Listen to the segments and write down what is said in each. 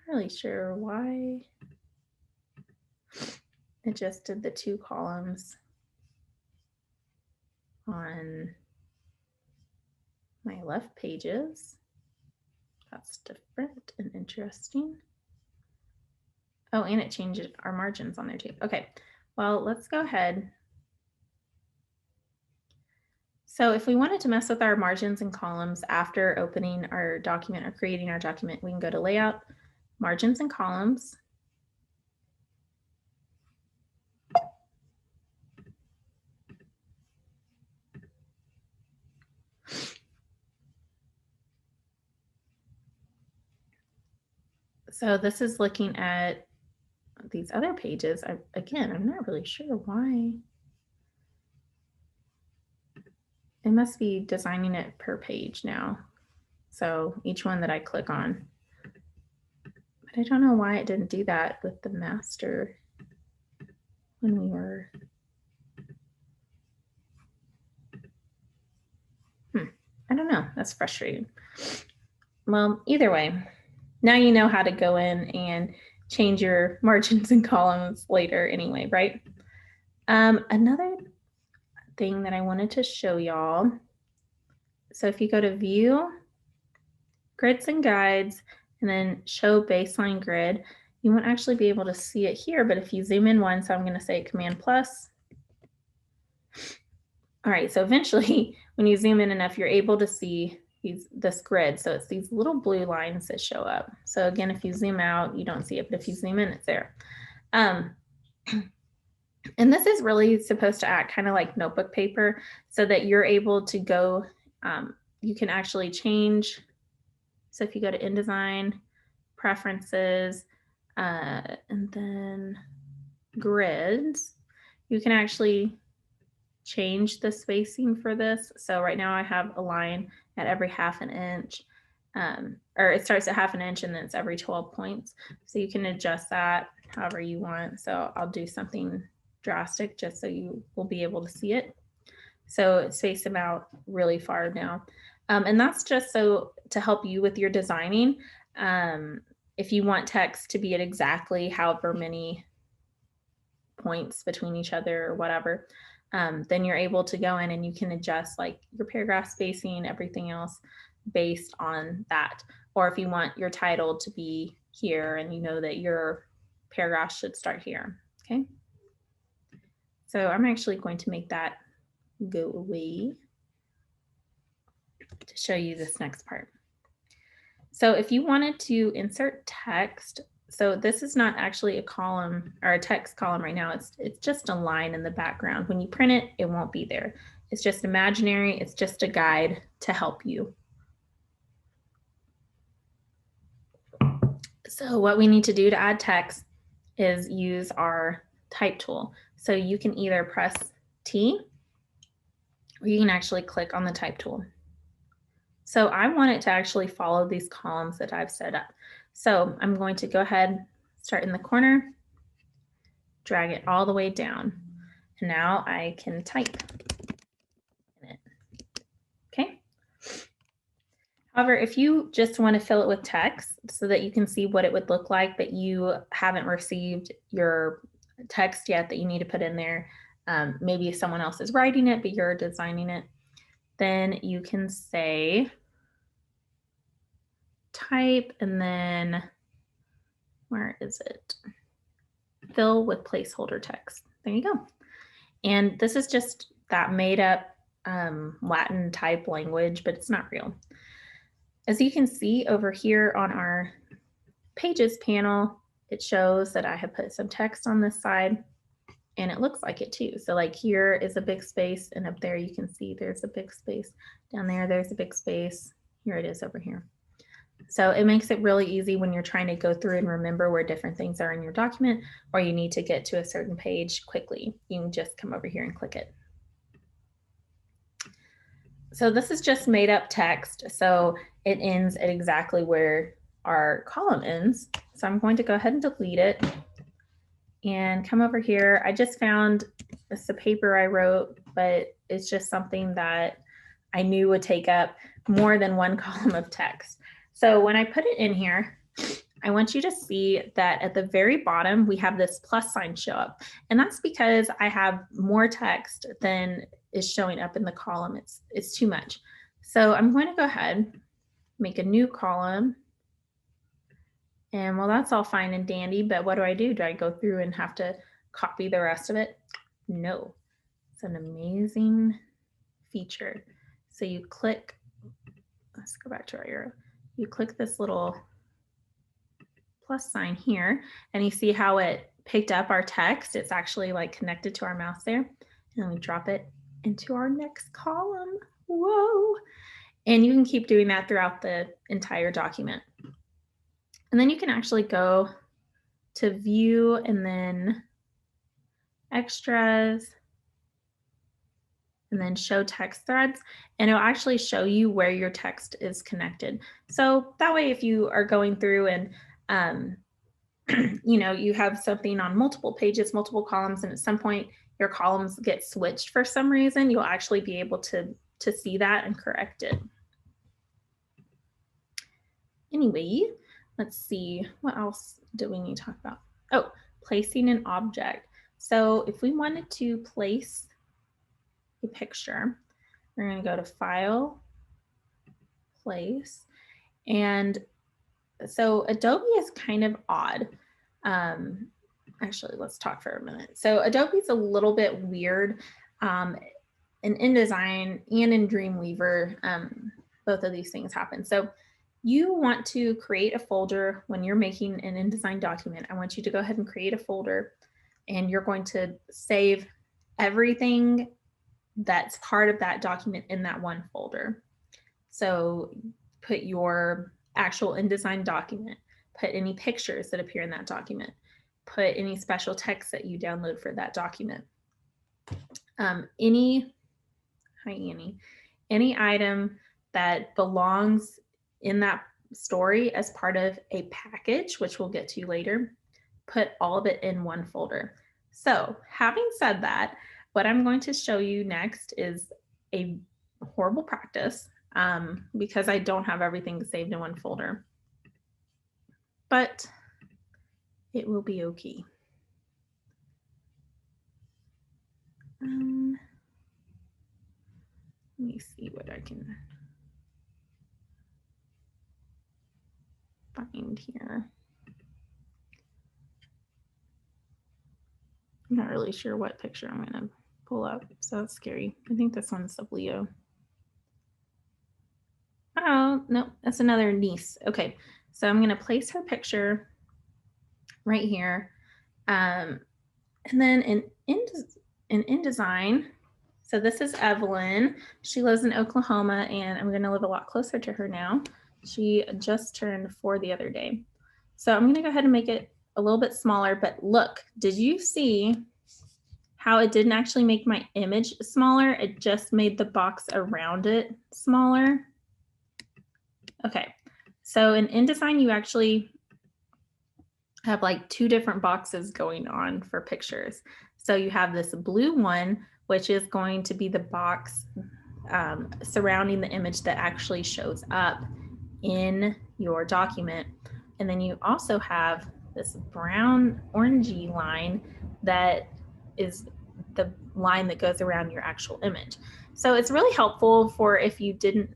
really sure why it just did the 2 columns on my left pages. That's different and interesting. Oh, and it changed our margins on there too. Okay, well, let's go ahead. So if we wanted to mess with our margins and columns after opening our document or creating our document, we can go to Layout, Margins and Columns. So this is looking at these other pages. Again, I'm not really sure why. It must be designing it per page now. So each one that I click on. But I don't know why it didn't do that with the master when we were. I don't know. That's frustrating. Well, either way, now you know how to go in and change your margins and columns later anyway, right? Another thing that I wanted to show y'all. So if you go to View, Grids and Guides, and then Show Baseline Grid, you won't actually be able to see it here, but if you zoom in one, so I'm going to say Command plus. All right, so eventually when you zoom in enough, you're able to see this grid. So it's these little blue lines that show up. So again, if you zoom out, you don't see it, but if you zoom in, it's there. And this is really supposed to act kind of like notebook paper so that you're able to go, you can actually change. So if you go to InDesign, Preferences, and then Grids, you can actually change the spacing for this. So right now I have a line at every 1/2 inch, or it starts at 1/2 inch and then it's every 12 points. So you can adjust that however you want. So I'll do something drastic just so you will be able to see it. So it's spaced them out really far now. And that's just so to help you with your designing. If you want text to be at exactly however many points between each other or whatever, then you're able to go in and you can adjust like your paragraph spacing, everything else based on that. Or if you want your title to be here and you know that your paragraph should start here, okay? So I'm actually going to make that go away to show you this next part. So if you wanted to insert text, so this is not actually a column or a text column right now. It's just a line in the background. When you print it, it won't be there. It's just imaginary. It's just a guide to help you. So what we need to do to add text is use our type tool. So you can either press T or you can actually click on the type tool. So I want it to actually follow these columns that I've set up. So I'm going to go ahead, start in the corner, drag it all the way down. And now I can type in it. Okay. However, if you just want to fill it with text so that you can see what it would look like, but you haven't received your text yet that you need to put in there, maybe someone else is writing it, but you're designing it, then you can say type and then where is it? Fill with placeholder text. There you go. And this is just that made up Latin type language, but it's not real. As you can see over here on our pages panel, it shows that I have put some text on this side and it looks like it too. So like here is a big space and up there you can see there's a big space. Down there, there's a big space. Here it is over here. So it makes it really easy when you're trying to go through and remember where different things are in your document, or you need to get to a certain page quickly. You can just come over here and click it. So this is just made up text. So it ends at exactly where our column ends. So I'm going to go ahead and delete it and come over here. I just found it's the paper I wrote, but it's just something that I knew would take up more than one column of text. So when I put it in here, I want you to see that at the very bottom, we have this plus sign show up. And that's because I have more text than is showing up in the column. It's too much. So I'm going to go ahead, make a new column. And well, that's all fine and dandy, but what do? Do I go through and have to copy the rest of it? No. It's an amazing feature. So you click, let's go back to our arrow. You click this little plus sign here, and you see how it picked up our text. It's actually like connected to our mouse there. And then we drop it into our next column. Whoa. And you can keep doing that throughout the entire document. And then you can actually go to view and then extras and then show text threads, and it'll actually show you where your text is connected. So that way, if you are going through and you know, you have something on multiple pages, multiple columns, and at some point your columns get switched for some reason, you'll actually be able to see that and correct it. Anyway, let's see, what else do we need to talk about? Oh, placing an object. So if we wanted to place a picture, we're going to go to File, Place, and so Adobe is kind of odd. Actually, let's talk for a minute. So Adobe is a little bit weird. In InDesign and in Dreamweaver, both of these things happen. So you want to create a folder when you're making an InDesign document. I want you to go ahead and create a folder, and you're going to save everything that's part of that document in that one folder. So put your actual InDesign document, put any pictures that appear in that document, put any special text that you download for that document. Any item that belongs in that story as part of a package, which we'll get to later, put all of it in one folder. So having said that, what I'm going to show you next is a horrible practice because I don't have everything saved in one folder, but it will be okay. Let me see what I can find here. I'm not really sure what picture I'm going to pull up, so that's scary. I think this one's of Leo. Oh, no, that's another niece. Okay, so I'm going to place her picture right here. And then in InDesign, so this is Evelyn. She lives in Oklahoma, and I'm going to live a lot closer to her now. She just turned 4 the other day. So I'm going to go ahead and make it a little bit smaller, but look, did you see how it didn't actually make my image smaller? It just made the box around it smaller. Okay, so in InDesign, you actually have like 2 different boxes going on for pictures. So you have this blue one, which is going to be the box surrounding the image that actually shows up in your document. And then you also have this brown orangey line that is the line that goes around your actual image. So it's really helpful for if you didn't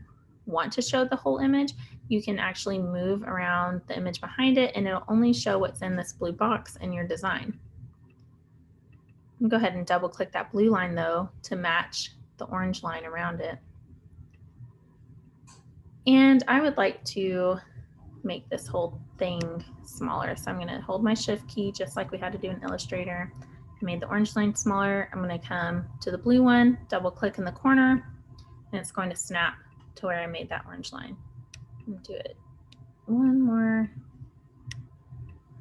want to show the whole image, you can actually move around the image behind it, and it'll only show what's in this blue box in your design. Go ahead and double click that blue line though to match the orange line around it. And I would like to make this whole thing smaller. So I'm going to hold my shift key just like we had to do in Illustrator. I made the orange line smaller. I'm going to come to the blue one, double click in the corner, and it's going to snap to where I made that orange line. Do it one more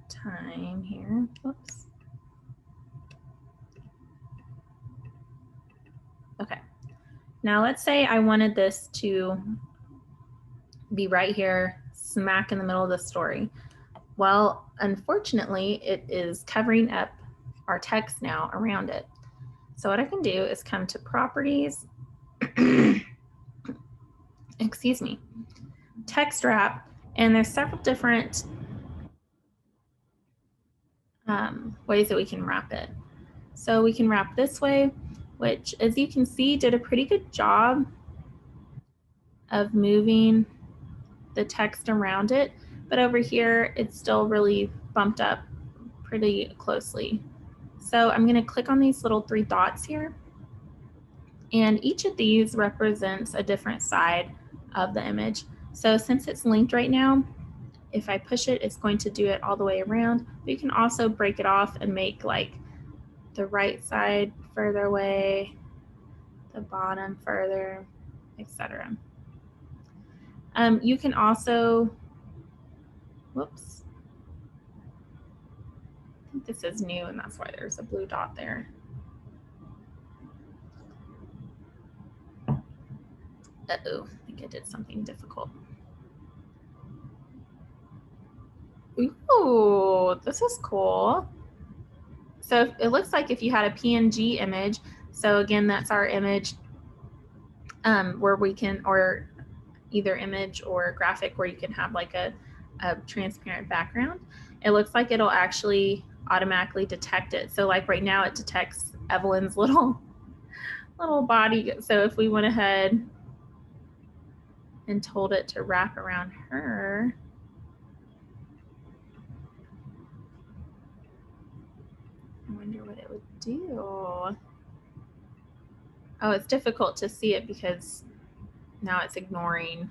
time here. Whoops. Okay. Now let's say I wanted this to be right here, smack in the middle of the story. Well, unfortunately, it is covering up our text now around it. So what I can do is come to Properties, excuse me, Text Wrap, and there's several different ways that we can wrap it. So we can wrap this way, which, as you can see, did a pretty good job of moving the text around it, but over here it's still really bumped up pretty closely. So I'm going to click on these little 3 dots here, and each of these represents a different side of the image. So since it's linked right now, if I push it, it's going to do it all the way around. But you can also break it off and make like the right side further away, the bottom further, etc. You can also, whoops, I think this is new and that's why there's a blue dot there. Uh-oh, I think I did something difficult. Ooh, this is cool. So it looks like if you had a PNG image, so again, that's our image where we can, or either image or graphic where you can have like a transparent background. It looks like it'll actually automatically detect it. So like right now it detects Evelyn's little body. So if we went ahead and told it to wrap around her, I wonder what it would do. Oh, it's difficult to see it because now it's ignoring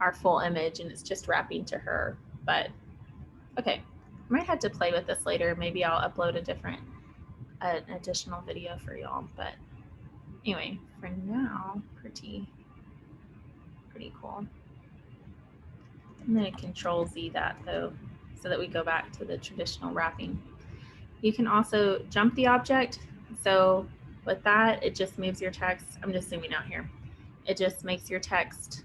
our full image and it's just wrapping to her. But okay, I might have to play with this later. Maybe I'll upload an additional video for y'all. But anyway, for now, pretty cool. I'm going to Control Z that though, so that we go back to the traditional wrapping. You can also jump the object. So with that, it just moves your text. I'm just zooming out here. It just makes your text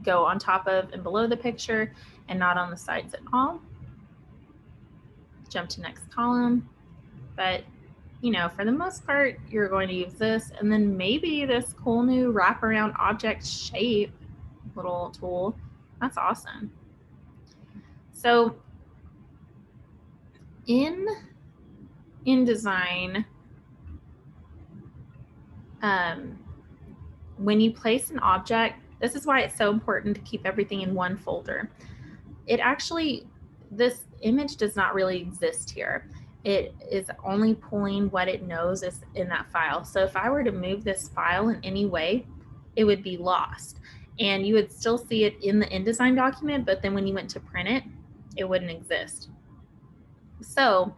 go on top of and below the picture and not on the sides at all. Jump to next column. But you know, for the most part, you're going to use this, and then maybe this cool new wraparound object shape little tool. That's awesome. So in InDesign, when you place an object, this is why it's so important to keep everything in one folder. It actually, this image does not really exist here. It is only pulling what it knows is in that file. So if I were to move this file in any way, it would be lost. And you would still see it in the InDesign document, but then when you went to print it, it wouldn't exist. So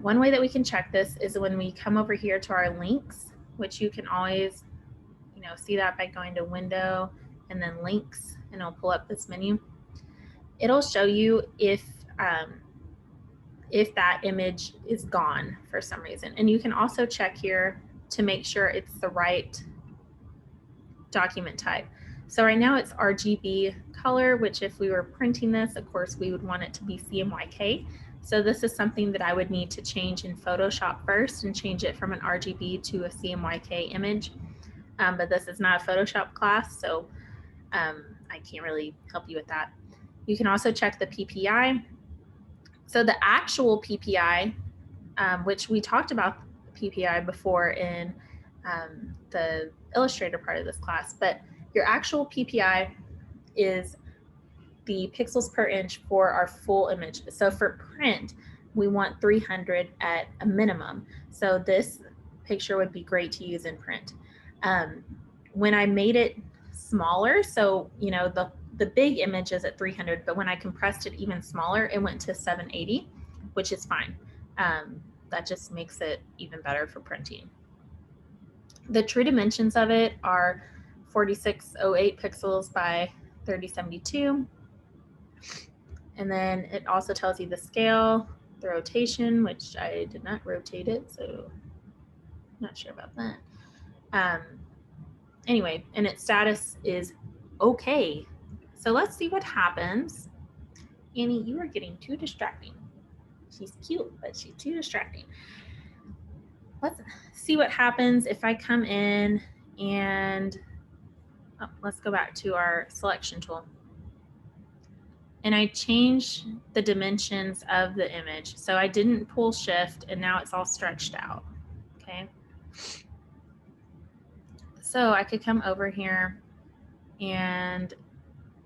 one way that we can check this is when we come over here to our links, which you can always, you know, see that by going to Window and then Links, and it'll pull up this menu. It'll show you if that image is gone for some reason. And you can also check here to make sure it's the right document type. So right now it's RGB color, which if we were printing this, of course, we would want it to be CMYK. So this is something that I would need to change in Photoshop first and change it from an RGB to a CMYK image. But this is not a Photoshop class, so I can't really help you with that. You can also check the PPI. So the actual PPI, which we talked about PPI before in the Illustrator part of this class, but your actual PPI is the pixels per inch for our full image. So for print, we want 300 at a minimum. So this picture would be great to use in print. When I made it smaller, so you know the big image is at 300, but when I compressed it even smaller, it went to 780, which is fine. That just makes it even better for printing. The true dimensions of it are 4608 pixels by 3072. And then it also tells you the scale, the rotation, which I did not rotate it, so I'm not sure about that. Anyway, and its status is okay. So let's see what happens. Annie, you are getting too distracting. She's cute, but she's too distracting. Let's see what happens if I come in and let's go back to our selection tool. and I changed the dimensions of the image. So I didn't pull shift and now it's all stretched out, okay? So I could come over here and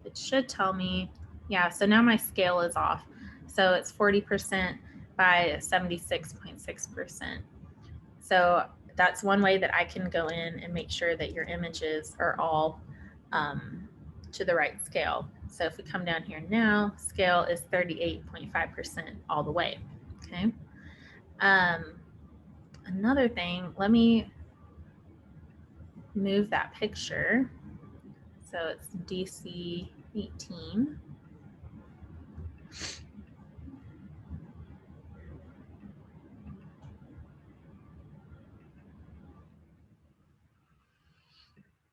it should tell me, yeah, so now my scale is off. So it's 40% by 76.6%. So that's one way that I can go in and make sure that your images are all to the right scale. So if we come down here now, scale is 38.5% all the way, okay? Another thing, let me move that picture. So it's DC 18.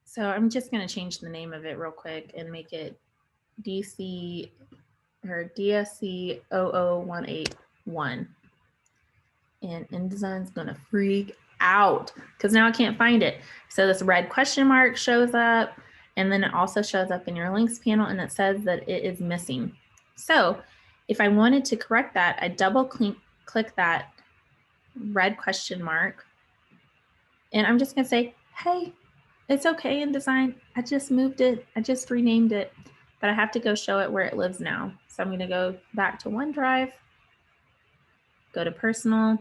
So I'm just going to change the name of it real quick and make it DC or DSC 00181. And InDesign's going to freak out because now I can't find it. So this red question mark shows up, and then it also shows up in your links panel and it says that it is missing. So if I wanted to correct that, I double click that red question mark, and I'm just going to say, hey, it's okay, InDesign. I just moved it. I just renamed it, but I have to go show it where it lives now. So I'm going to go back to OneDrive, go to personal,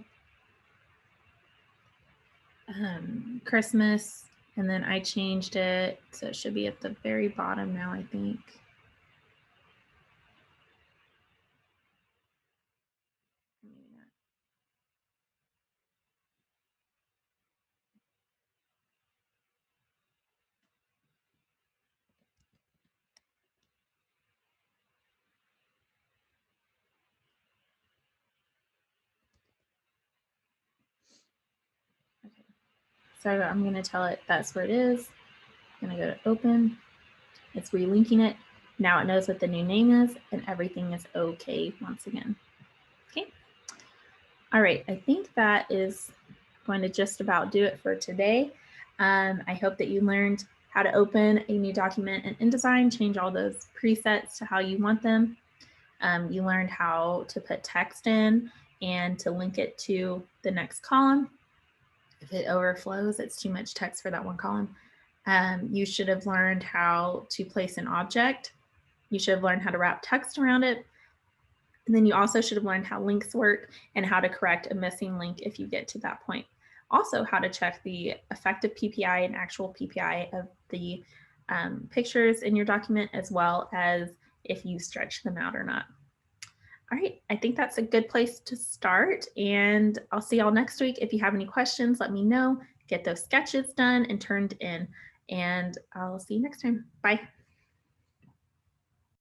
Christmas, and then I changed it. So it should be at the very bottom now, I think. Okay. So I'm going to tell it that's where it is. I'm going to go to open. It's relinking it. Now it knows what the new name is, and everything is okay once again. Okay. All right. I think that is going to just about do it for today. I hope that you learned how to open a new document in InDesign, change all those presets to how you want them. You learned how to put text in and to link it to the next column. If it overflows, it's too much text for that one column. You should have learned how to place an object. You should have learned how to wrap text around it. And then you also should have learned how links work and how to correct a missing link if you get to that point. Also, how to check the effective PPI and actual PPI of the pictures in your document, as well as if you stretch them out or not. All right, I think that's a good place to start, and I'll see y'all next week. If you have any questions, let me know. Get those sketches done and turned in, and I'll see you next time. Bye.